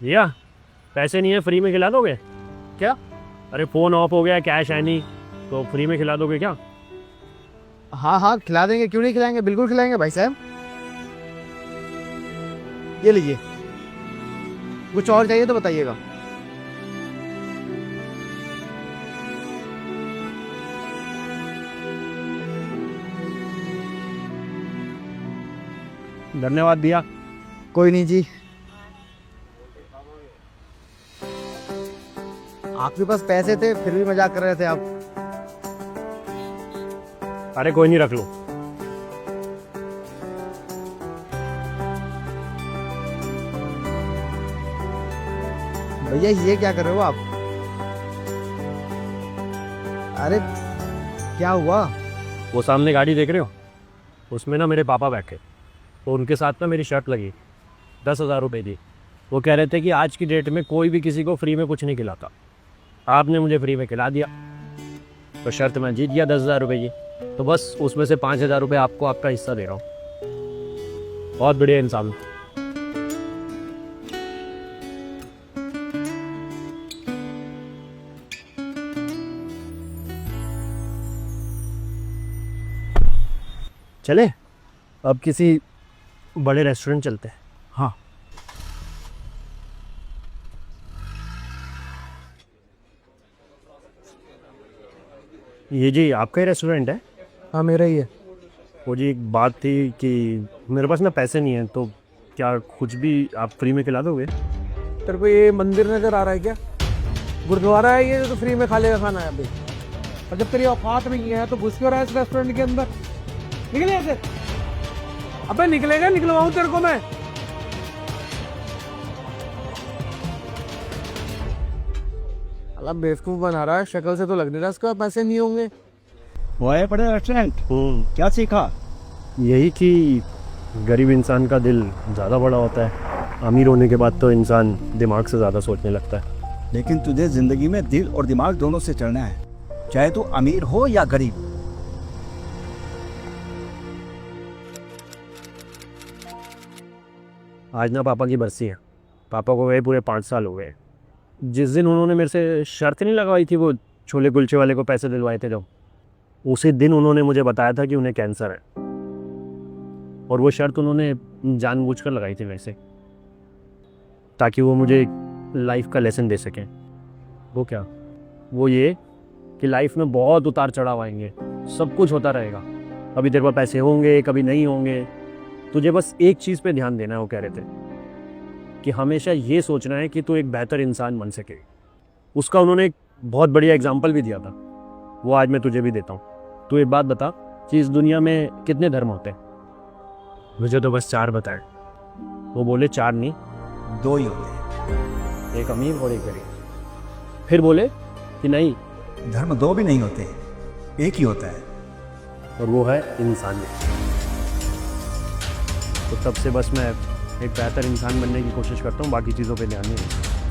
भैया पैसे नहीं है, फ्री में खिला दोगे? क्या? अरे फ़ोन ऑफ हो गया, कैश है नहीं, तो फ्री में खिला दोगे क्या? हाँ हाँ खिला देंगे, क्यों नहीं खिलाएंगे, बिल्कुल खिलाएंगे भाई साहब। ये लीजिए, कुछ और चाहिए तो बताइएगा। धन्यवाद भैया। कोई नहीं जी। आपके पास पैसे थे फिर भी मजाक कर रहे थे आप। अरे कोई नहीं, रख लो। भैया ये क्या कर रहे हो आप? अरे क्या हुआ? वो सामने गाड़ी देख रहे हो, उसमें ना मेरे पापा बैठे, तो उनके साथ ना मेरी शर्त लगी, 10,000 रुपये दी। वो कह रहे थे कि आज की डेट में कोई भी किसी को फ्री में कुछ नहीं खिलाता, आपने मुझे फ्री में खिला दिया, तो शर्त मैं जीत गया 10,000 रुपये की। तो बस उसमें से 5,000 रुपये आपको आपका हिस्सा दे रहा हूँ। बहुत बढ़िया इंसान। चले अब किसी बड़े रेस्टोरेंट चलते हैं। हाँ ये जी आपका ही रेस्टोरेंट है? हाँ मेरा ही है। वो जी एक बात थी कि मेरे पास ना पैसे नहीं हैं, तो क्या कुछ भी आप फ्री में खिला दोगे? तेरे को ये मंदिर नजर आ रहा है क्या? गुरुद्वारा है ये, तो फ्री में खा लेगा खाना है अभी। और जब तेरी औकात में है तो घुस क्यों रहा है इस रेस्टोरेंट के अंदर? निकले ऐसे। अबे निकलेगा, निकलवाऊं तेरे को मैं? अल्लाह बेवकूफ बना रहा है, शक्ल से तो लग नहीं रहा इसका पैसे नहीं होंगे। वो है बड़े रेस्टोरेंट, क्या सीखा? यही कि गरीब इंसान का दिल ज़्यादा बड़ा होता है, अमीर होने के बाद तो इंसान दिमाग से ज़्यादा सोचने लगता है। लेकिन तुझे जिंदगी में दिल और दिमाग दोनों से चलना है, चाहे तू अमीर हो या गरीब। आज ना पापा की बरसी है, पापा को गए पूरे 5 साल हो गए। जिस दिन उन्होंने मेरे से शर्त नहीं लगवाई थी, वो छोले कुलचे वाले को पैसे दिलवाए थे जब, उसी दिन उन्होंने मुझे बताया था कि उन्हें कैंसर है, और वो शर्त उन्होंने जानबूझकर लगाई थी वैसे, ताकि वो मुझे लाइफ का लेसन दे सकें। वो क्या? वो ये कि लाइफ में बहुत उतार चढ़ाव आएंगे, सब कुछ होता रहेगा, कभी तेरे पास पैसे होंगे कभी नहीं होंगे, तुझे बस एक चीज़ पे ध्यान देना है। वो कह रहे थे कि हमेशा ये सोचना है कि तू एक बेहतर इंसान बन सके। उसका उन्होंने एक बहुत बढ़िया एग्जाम्पल भी दिया था, वो आज मैं तुझे भी देता हूँ। तू एक बात बता कि इस दुनिया में कितने धर्म होते हैं? मुझे तो बस 4 बताए। वो बोले 4 नहीं, 2 ही होते हैं, एक अमीर और एक गरीब। फिर बोले कि नहीं, धर्म 2 भी नहीं होते, एक ही होता है, और वो है इंसानियत। तो तब से बस मैं एक बेहतर इंसान बनने की कोशिश करता हूँ, बाकी चीज़ों पे ध्यान नहीं देता।